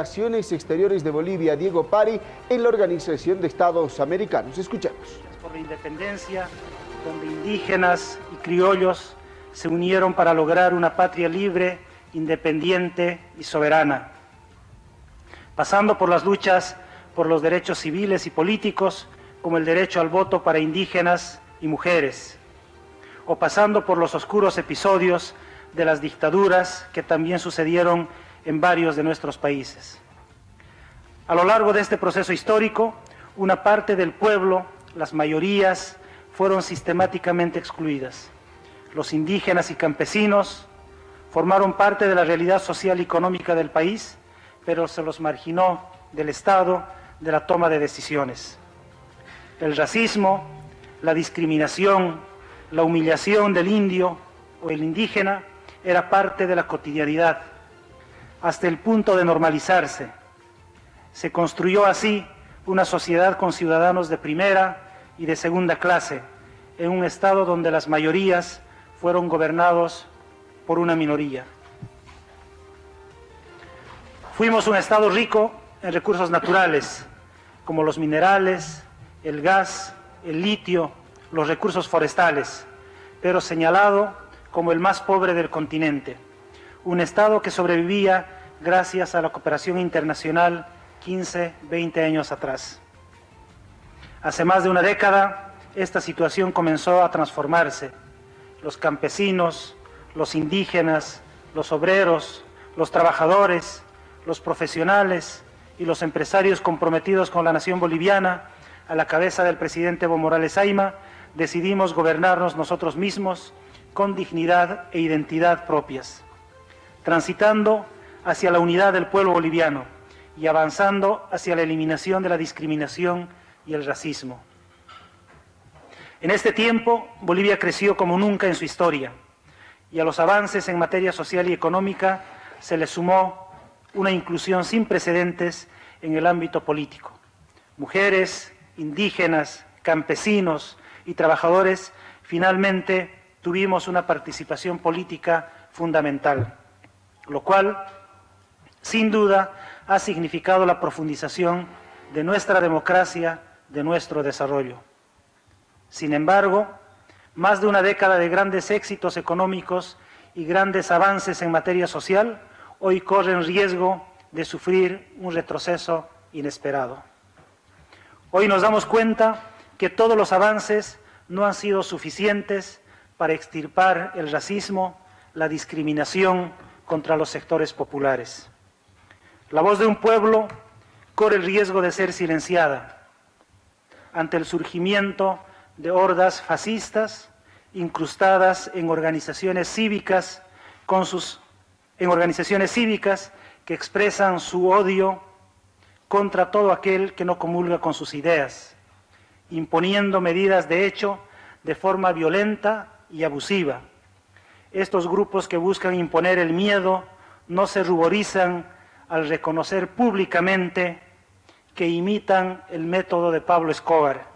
Relaciones Exteriores de Bolivia, Diego Pari, en la Organización de Estados Americanos. Escuchemos. Por la independencia, donde indígenas y criollos se unieron para lograr una patria libre, independiente y soberana. Pasando por las luchas por los derechos civiles y políticos, como el derecho al voto para indígenas y mujeres, o pasando por los oscuros episodios de las dictaduras que también sucedieron en varios de nuestros países. A lo largo de este proceso histórico, una parte del pueblo, las mayorías, fueron sistemáticamente excluidas. Los indígenas y campesinos formaron parte de la realidad social y económica del país, pero se los marginó del Estado, de la toma de decisiones. El racismo, la discriminación, la humillación del indio o el indígena era parte de la cotidianidad, hasta el punto de normalizarse. Se construyó así una sociedad con ciudadanos de primera y de segunda clase, en un Estado donde las mayorías fueron gobernados por una minoría. Fuimos un Estado rico en recursos naturales, como los minerales, el gas, el litio, los recursos forestales, pero señalado como el más pobre del continente. Un Estado que sobrevivía gracias a la cooperación internacional 15, 20 años atrás. Hace más de una década, esta situación comenzó a transformarse. Los campesinos, los indígenas, los obreros, los trabajadores, los profesionales y los empresarios comprometidos con la nación boliviana, a la cabeza del presidente Evo Morales Ayma, decidimos gobernarnos nosotros mismos con dignidad e identidad propias, transitando hacia la unidad del pueblo boliviano y avanzando hacia la eliminación de la discriminación y el racismo. En este tiempo, Bolivia creció como nunca en su historia, y a los avances en materia social y económica se le sumó una inclusión sin precedentes en el ámbito político. Mujeres, indígenas, campesinos y trabajadores finalmente tuvimos una participación política fundamental, lo cual, sin duda, ha significado la profundización de nuestra democracia, de nuestro desarrollo. Sin embargo, más de una década de grandes éxitos económicos y grandes avances en materia social hoy corren riesgo de sufrir un retroceso inesperado. Hoy nos damos cuenta que todos los avances no han sido suficientes para extirpar el racismo, la discriminación contra los sectores populares. La voz de un pueblo corre el riesgo de ser silenciada ante el surgimiento de hordas fascistas incrustadas en organizaciones cívicas que expresan su odio contra todo aquel que no comulga con sus ideas, imponiendo medidas de hecho de forma violenta y abusiva. Estos grupos que buscan imponer el miedo no se ruborizan al reconocer públicamente que imitan el método de Pablo Escobar,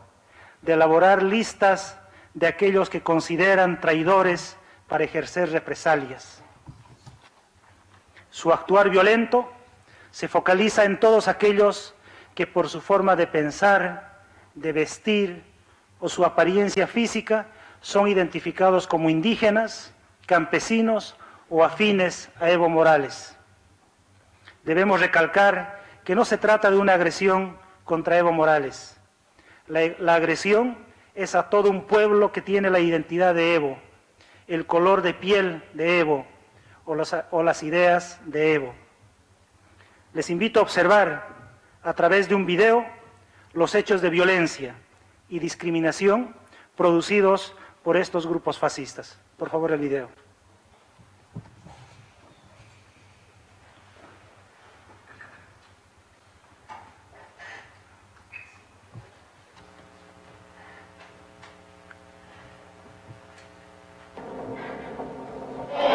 de elaborar listas de aquellos que consideran traidores para ejercer represalias. Su actuar violento se focaliza en todos aquellos que por su forma de pensar, de vestir o su apariencia física son identificados como indígenas, campesinos o afines a Evo Morales. Debemos recalcar que no se trata de una agresión contra Evo Morales. La agresión es a todo un pueblo que tiene la identidad de Evo, el color de piel de Evo o las ideas de Evo. Les invito a observar a través de un video los hechos de violencia y discriminación producidos por estos grupos fascistas. Por favor, el video.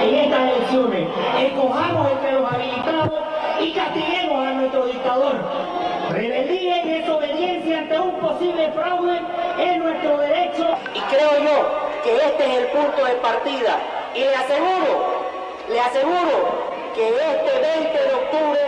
En estas elecciones, escojamos entre los habilitados y castiguemos a nuestro dictador. Rebeldía y desobediencia ante un posible fraude es nuestro derecho. Y creo yo que este es el punto de partida. Y le aseguro que este 20 de octubre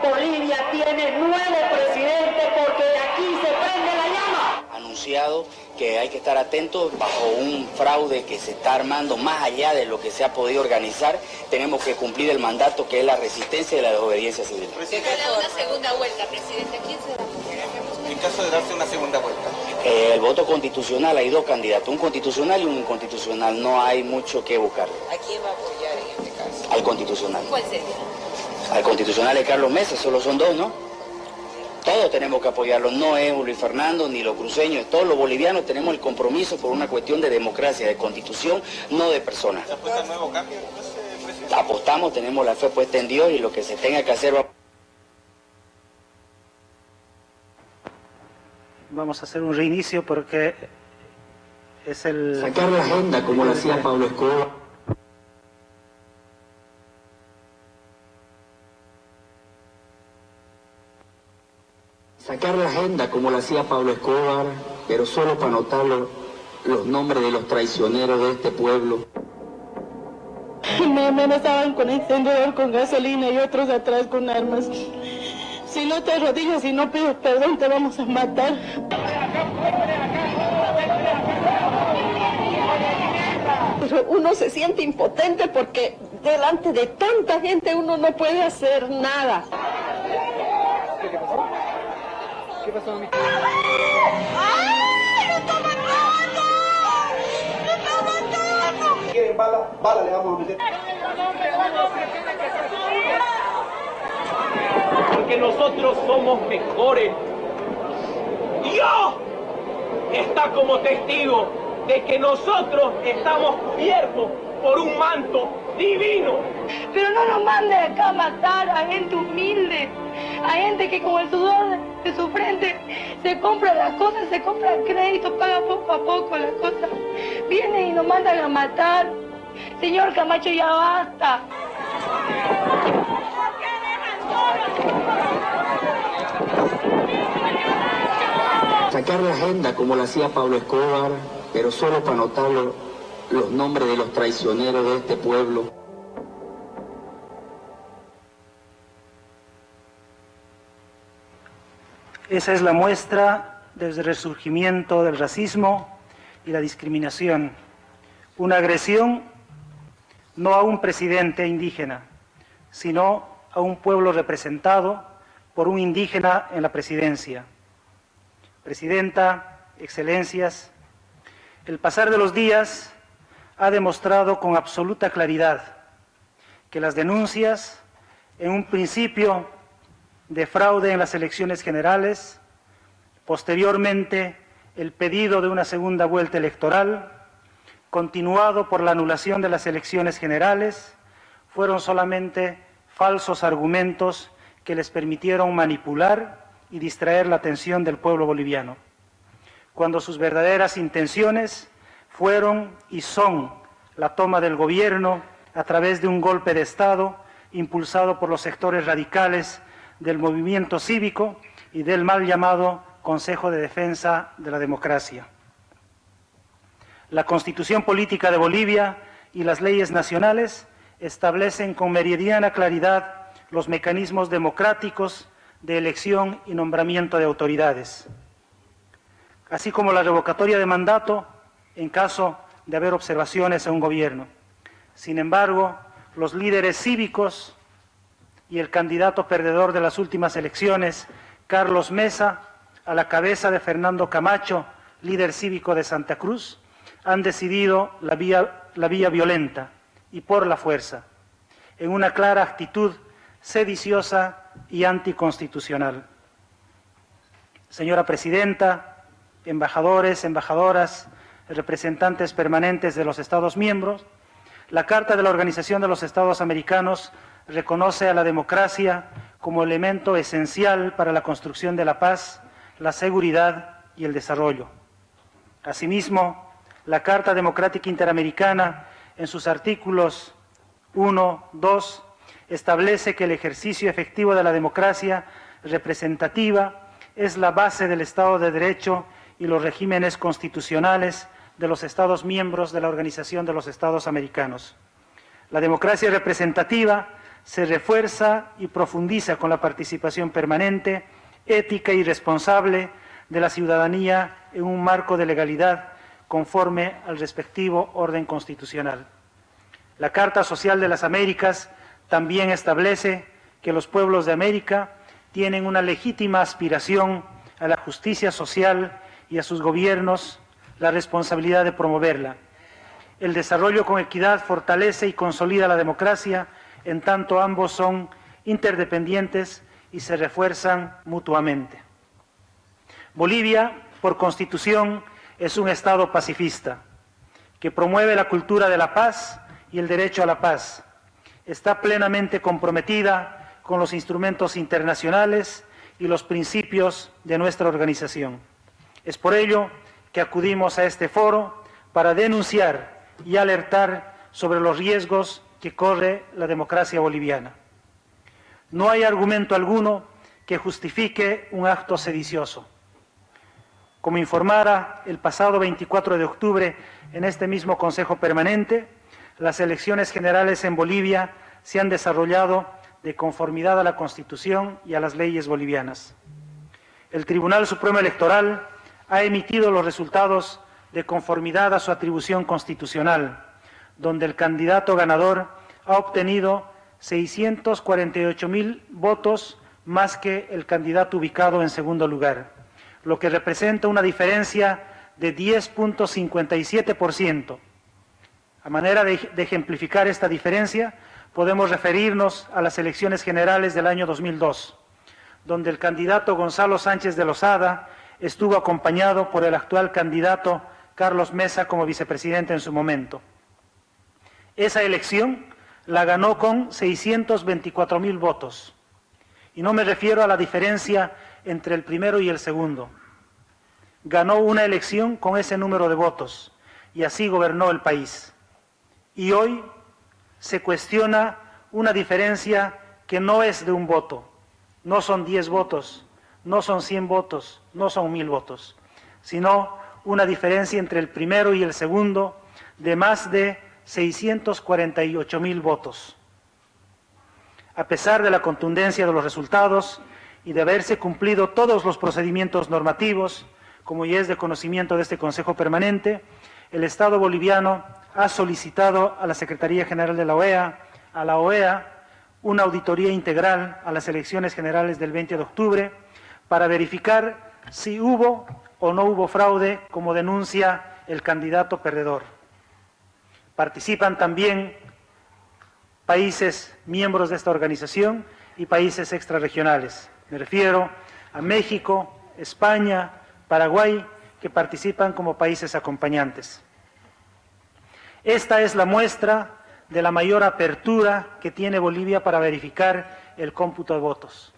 Bolivia tiene 9 presidentes porque de aquí se prende la llama. Anunciado que hay que estar atentos bajo un fraude que se está armando más allá de lo que se ha podido organizar. Tenemos que cumplir el mandato que es la resistencia y la desobediencia civil. Se da una segunda vuelta, presidente. ¿Quién se da? En caso de darse una segunda vuelta. El voto constitucional, hay 2 candidatos, un constitucional y un inconstitucional. No hay mucho que buscar. ¿A quién va a apoyar en este caso? Al constitucional. ¿Cuál sería? Al constitucional es Carlos Mesa, solo son 2, ¿no? Todos tenemos que apoyarlo, no es Luis Fernando ni los cruceños, todos los bolivianos tenemos el compromiso por una cuestión de democracia, de constitución, no de personas. ¿Se apuesta al nuevo cambio, presidente? Apostamos, tenemos la fe puesta en Dios y lo que se tenga que hacer va. Vamos a hacer un reinicio porque es el... Sacar la agenda como lo hacía Pablo Escobar. Sacar la agenda como lo hacía Pablo Escobar, pero solo para anotar los nombres de los traicioneros de este pueblo. Me amenazaban con encendedor, con gasolina y otros atrás con armas. Si no te arrodillas y no pides perdón, te vamos a matar. Pero uno se siente impotente porque delante de tanta gente uno no puede hacer nada. ¿Qué pasó? ¿Qué pasó, mi? ¡Ay, lo está matando! ¡Lo está matando! ¿Quieren bala? Bala le vamos a meter. Porque nosotros somos mejores. Dios está como testigo de que nosotros estamos cubiertos por un manto divino. Pero no nos mande acá a matar a gente humilde, a gente que con el sudor de su frente se compra las cosas, se compra crédito, paga poco a poco las cosas. Vienen y nos mandan a matar. Señor Camacho, ya basta. Sacar la agenda como lo hacía Pablo Escobar, pero solo para anotar los nombres de los traicioneros de este pueblo. Esa es la muestra del resurgimiento del racismo y la discriminación. Una agresión no a un presidente indígena, sino a un pueblo representado por un indígena en la presidencia. Presidenta, Excelencias, el pasar de los días ha demostrado con absoluta claridad que las denuncias, en un principio de fraude en las elecciones generales, posteriormente el pedido de una segunda vuelta electoral, continuado por la anulación de las elecciones generales, fueron solamente falsos argumentos que les permitieron manipular y distraer la atención del pueblo boliviano, cuando sus verdaderas intenciones fueron y son la toma del gobierno a través de un golpe de Estado impulsado por los sectores radicales del movimiento cívico y del mal llamado Consejo de Defensa de la Democracia. La Constitución Política de Bolivia y las leyes nacionales establecen con meridiana claridad los mecanismos democráticos de elección y nombramiento de autoridades, así como la revocatoria de mandato en caso de haber observaciones a un gobierno. Sin embargo, los líderes cívicos y el candidato perdedor de las últimas elecciones, Carlos Mesa, a la cabeza de Fernando Camacho, líder cívico de Santa Cruz, han decidido la vía violenta y por la fuerza, en una clara actitud sediciosa y anticonstitucional. Señora Presidenta, embajadores, embajadoras, representantes permanentes de los Estados miembros, la Carta de la Organización de los Estados Americanos reconoce a la democracia como elemento esencial para la construcción de la paz, la seguridad y el desarrollo. Asimismo, la Carta Democrática Interamericana, en sus artículos 1, 2, establece que el ejercicio efectivo de la democracia representativa es la base del Estado de Derecho y los regímenes constitucionales de los Estados miembros de la Organización de los Estados Americanos. La democracia representativa se refuerza y profundiza con la participación permanente, ética y responsable de la ciudadanía en un marco de legalidad conforme al respectivo orden constitucional. La Carta Social de las Américas también establece que los pueblos de América tienen una legítima aspiración a la justicia social y a sus gobiernos la responsabilidad de promoverla. El desarrollo con equidad fortalece y consolida la democracia, en tanto ambos son interdependientes y se refuerzan mutuamente. Bolivia, por constitución, es un Estado pacifista que promueve la cultura de la paz y el derecho a la paz. Está plenamente comprometida con los instrumentos internacionales y los principios de nuestra organización. Es por ello que acudimos a este foro para denunciar y alertar sobre los riesgos que corre la democracia boliviana. No hay argumento alguno que justifique un acto sedicioso. Como informara el pasado 24 de octubre en este mismo Consejo Permanente, las elecciones generales en Bolivia se han desarrollado de conformidad a la Constitución y a las leyes bolivianas. El Tribunal Supremo Electoral ha emitido los resultados de conformidad a su atribución constitucional, donde el candidato ganador ha obtenido 648.000 votos más que el candidato ubicado en segundo lugar, lo que representa una diferencia de 10.57%. A manera de ejemplificar esta diferencia, podemos referirnos a las elecciones generales del año 2002, donde el candidato Gonzalo Sánchez de Lozada estuvo acompañado por el actual candidato Carlos Mesa como vicepresidente en su momento. Esa elección la ganó con 624.000 votos. Y no me refiero a la diferencia entre el primero y el segundo. Ganó una elección con ese número de votos y así gobernó el país. Y hoy se cuestiona una diferencia que no es de un voto. No son 10 votos, no son 100 votos, no son 1000 votos, sino una diferencia entre el primero y el segundo de más de 648.000 votos. A pesar de la contundencia de los resultados y de haberse cumplido todos los procedimientos normativos, como ya es de conocimiento de este Consejo Permanente, el Estado boliviano ha solicitado a la Secretaría General de la OEA, a la OEA, una auditoría integral a las elecciones generales del 20 de octubre para verificar si hubo o no hubo fraude, como denuncia el candidato perdedor. Participan también países miembros de esta organización y países extrarregionales. Me refiero a México, España, Paraguay, que participan como países acompañantes. Esta es la muestra de la mayor apertura que tiene Bolivia para verificar el cómputo de votos.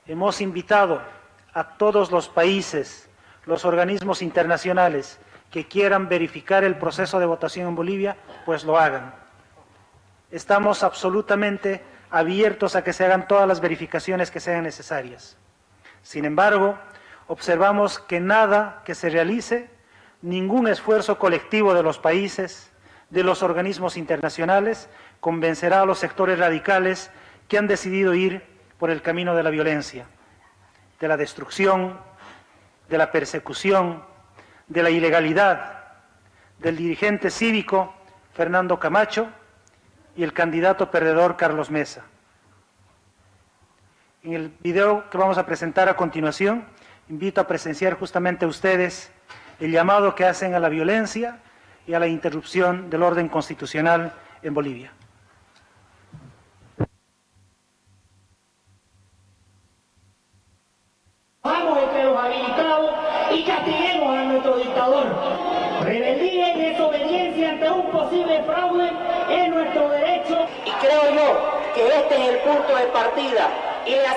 Hemos invitado a todos los países, los organismos internacionales que quieran verificar el proceso de votación en Bolivia, pues lo hagan. Estamos absolutamente abiertos a que se hagan todas las verificaciones que sean necesarias. Sin embargo, observamos que nada que se realice, ningún esfuerzo colectivo de los países, de los organismos internacionales, convencerá a los sectores radicales que han decidido ir por el camino de la violencia, de la destrucción, de la persecución, de la ilegalidad, del dirigente cívico Fernando Camacho y el candidato perdedor Carlos Mesa. En el video que vamos a presentar a continuación, invito a presenciar justamente a ustedes el llamado que hacen a la violencia y a la interrupción del orden constitucional en Bolivia. Vamos entre los habilitados y castiguemos a nuestro dictador. Rebeldía y desobediencia ante un posible fraude es nuestro derecho. Y creo yo que este es el punto de partida. Y le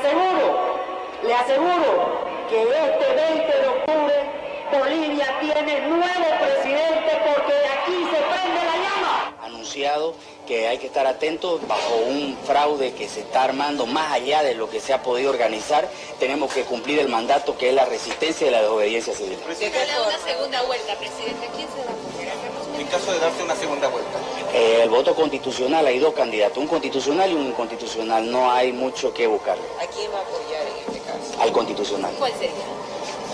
aseguro que este 20 de octubre Bolivia tiene nuevo presidente, porque de aquí se prende la llama. Anunciado que hay que estar atentos bajo un fraude que se está armando más allá de lo que se ha podido organizar. Tenemos que cumplir el mandato, que es la resistencia y la desobediencia civil. Se gana una segunda vuelta, presidente. ¿Quién se va a poner? en caso de darse una segunda vuelta? El voto constitucional, hay dos candidatos, un constitucional y un inconstitucional, no hay mucho que buscar. ¿A quién va a apoyar en este caso? Al constitucional. ¿Cuál sería?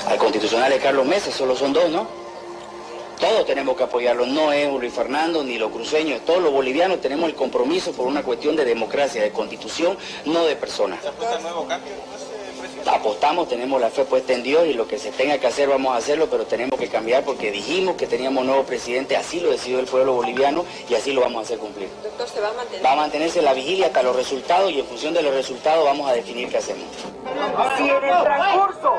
Al constitucional de Carlos Mesa, solo son dos, ¿no? Todos tenemos que apoyarlo, no es Luis Fernando ni los cruceños, todos los bolivianos tenemos el compromiso por una cuestión de democracia, de constitución, no de personas. ¿Se apuesta al nuevo cambio, presidente? Apostamos, tenemos la fe puesta en Dios y lo que se tenga que hacer vamos a hacerlo, pero tenemos que cambiar porque dijimos que teníamos nuevo presidente, así lo decidió el pueblo boliviano y así lo vamos a hacer cumplir. Doctor, ¿se va a mantener? Va a mantenerse la vigilia hasta los resultados y en función de los resultados vamos a definir qué hacemos. Si en el transcurso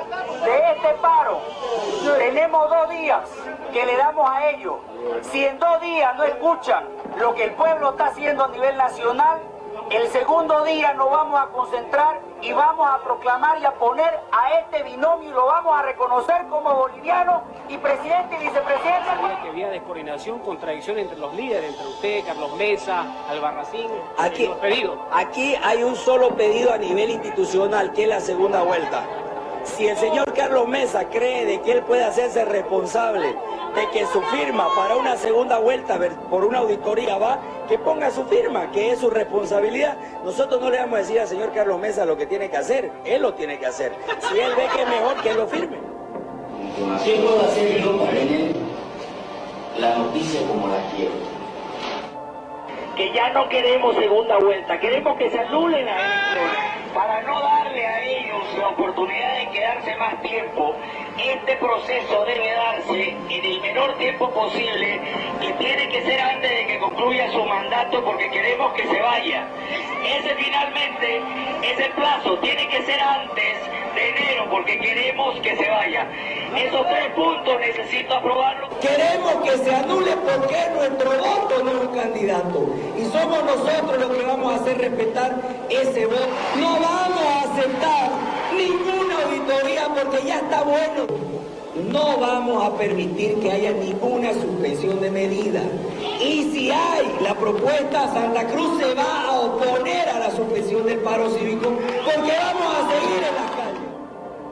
de este paro tenemos 2 días que le damos a ellos, si en 2 días no escuchan lo que el pueblo está haciendo a nivel nacional, el segundo día nos vamos a concentrar y vamos a proclamar y a poner a este binomio y lo vamos a reconocer como boliviano y presidente y vicepresidente. Que había descoordinación, contradicción entre los líderes, entre usted, Carlos Mesa, Albarracín, Aquí hay un solo pedido a nivel institucional, que es la segunda vuelta. Si el señor Carlos Mesa cree de que él puede hacerse responsable de que su firma para una segunda vuelta por una auditoría va, que ponga su firma, que es su responsabilidad. Nosotros no le vamos a decir al señor Carlos Mesa lo que tiene que hacer, él lo tiene que hacer. Si él ve que es mejor, que él lo firme. ¿Qué puedo hacer yo para tener la noticia como la quiero? Que ya no queremos segunda vuelta, queremos que se anulen las elecciones para no darle a ellos la oportunidad de quedarse más tiempo. Este proceso debe darse en el menor tiempo posible y tiene que ser antes de que concluya su mandato porque queremos que se vaya. Ese finalmente, ese plazo tiene que ser antes de enero porque queremos que se vaya. Esos 3 puntos necesito aprobarlos. Queremos que se anule porque es nuestro voto, no es un candidato. Y somos nosotros los que vamos a hacer respetar ese voto. No vamos a aceptar ninguna auditoría porque ya está bueno. No vamos a permitir que haya ninguna suspensión de medidas. Y si hay la propuesta, Santa Cruz se va a oponer a la suspensión del paro cívico porque vamos a seguir en las calles.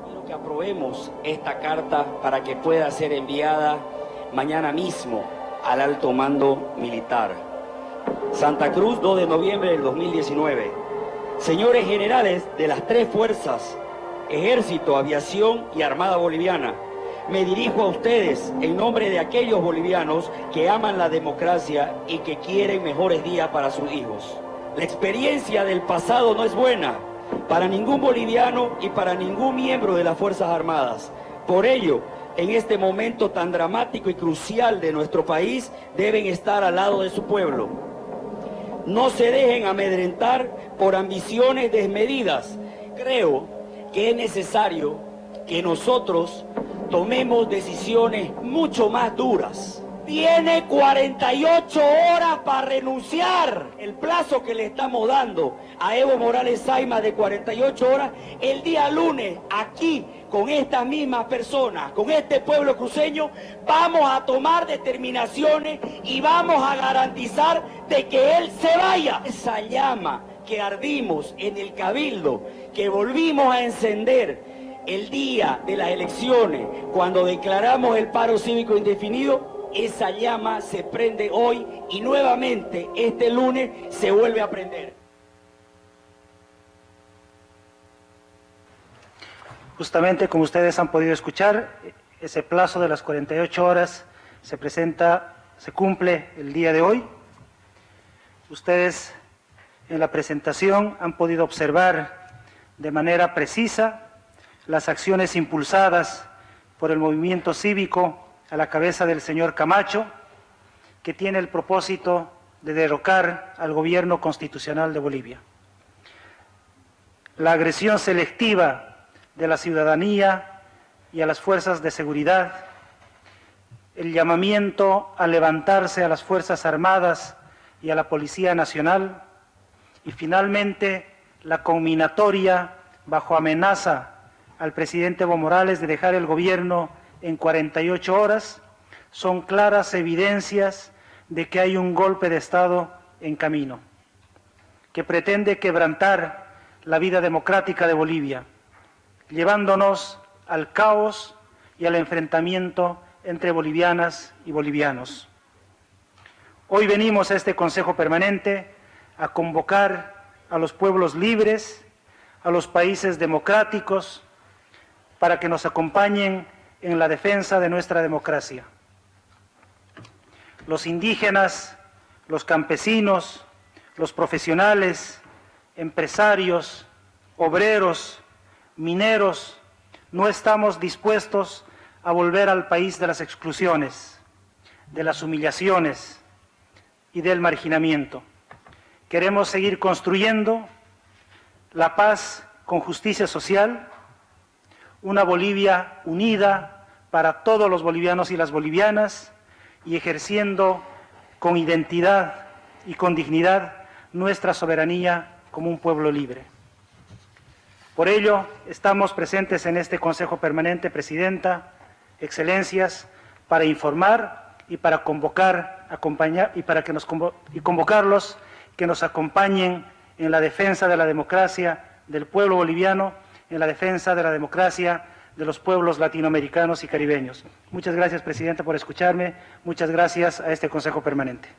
Quiero que aprobemos esta carta para que pueda ser enviada mañana mismo al alto mando militar. Santa Cruz, 2 de noviembre del 2019. Señores generales de las 3 fuerzas, Ejército, Aviación y Armada Boliviana, me dirijo a ustedes en nombre de aquellos bolivianos que aman la democracia y que quieren mejores días para sus hijos. La experiencia del pasado no es buena para ningún boliviano y para ningún miembro de las Fuerzas Armadas. Por ello, en este momento tan dramático y crucial de nuestro país, deben estar al lado de su pueblo. No se dejen amedrentar por ambiciones desmedidas. Creo que es necesario que nosotros tomemos decisiones mucho más duras. Tiene 48 horas para renunciar. El plazo que le estamos dando a Evo Morales Saima de 48 horas, el día lunes, aquí, con estas mismas personas, con este pueblo cruceño, vamos a tomar determinaciones y vamos a garantizar de que él se vaya. Esa llama que ardimos en el Cabildo, que volvimos a encender el día de las elecciones, cuando declaramos el paro cívico indefinido, esa llama se prende hoy y nuevamente este lunes se vuelve a prender. Justamente como ustedes han podido escuchar, ese plazo de las 48 horas se cumple el día de hoy. Ustedes en la presentación han podido observar de manera precisa las acciones impulsadas por el movimiento cívico a la cabeza del señor Camacho, que tiene el propósito de derrocar al gobierno constitucional de Bolivia. La agresión selectiva de la ciudadanía y a las fuerzas de seguridad, el llamamiento a levantarse a las Fuerzas Armadas y a la Policía Nacional, y finalmente la conminatoria bajo amenaza al presidente Evo Morales de dejar el gobierno en 48 horas, son claras evidencias de que hay un golpe de Estado en camino, que pretende quebrantar la vida democrática de Bolivia, llevándonos al caos y al enfrentamiento entre bolivianas y bolivianos. Hoy venimos a este Consejo Permanente a convocar a los pueblos libres, a los países democráticos, para que nos acompañen en la defensa de nuestra democracia. Los indígenas, los campesinos, los profesionales, empresarios, obreros, mineros, no estamos dispuestos a volver al país de las exclusiones, de las humillaciones y del marginamiento. Queremos seguir construyendo la paz con justicia social, una Bolivia unida para todos los bolivianos y las bolivianas y ejerciendo con identidad y con dignidad nuestra soberanía como un pueblo libre. Por ello, estamos presentes en este Consejo Permanente, Presidenta, Excelencias, para informar y para convocar, convocarlos que nos acompañen en la defensa de la democracia del pueblo boliviano, en la defensa de la democracia de los pueblos latinoamericanos y caribeños. Muchas gracias, Presidenta, por escucharme. Muchas gracias a este Consejo Permanente.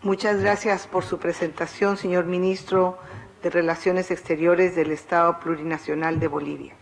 Muchas gracias por su presentación, señor Ministro de Relaciones Exteriores del Estado Plurinacional de Bolivia.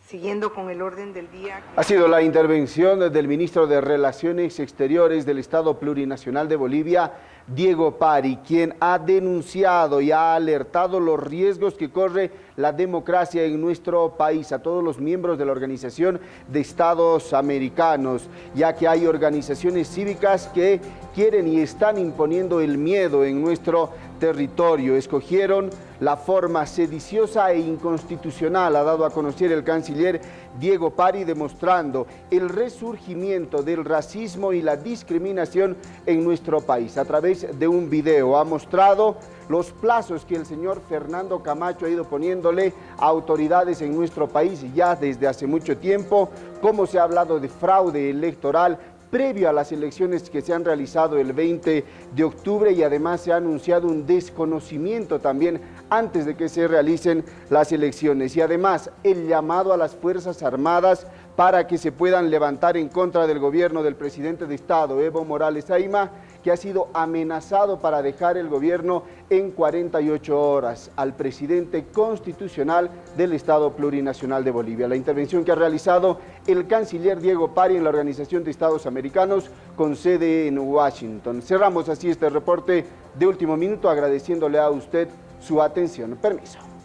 Siguiendo con el orden del día. Ha sido la intervención del Ministro de Relaciones Exteriores del Estado Plurinacional de Bolivia, Diego Pari, quien ha denunciado y ha alertado los riesgos que corre la democracia en nuestro país a todos los miembros de la Organización de Estados Americanos, ya que hay organizaciones cívicas que quieren y están imponiendo el miedo en nuestro territorio. Escogieron la forma sediciosa e inconstitucional, ha dado a conocer el canciller Diego Pari, demostrando el resurgimiento del racismo y la discriminación en nuestro país. A través de un video ha mostrado los plazos que el señor Fernando Camacho ha ido poniéndole a autoridades en nuestro país ya desde hace mucho tiempo, cómo se ha hablado de fraude electoral previo a las elecciones que se han realizado el 20 de octubre y además se ha anunciado un desconocimiento también antes de que se realicen las elecciones y además el llamado a las Fuerzas Armadas para que se puedan levantar en contra del gobierno del presidente de Estado, Evo Morales Ayma, que ha sido amenazado para dejar el gobierno en 48 horas al presidente constitucional del Estado Plurinacional de Bolivia. La intervención que ha realizado el canciller Diego Pari en la Organización de Estados Americanos con sede en Washington. Cerramos así este reporte de último minuto agradeciéndole a usted su atención. Permiso.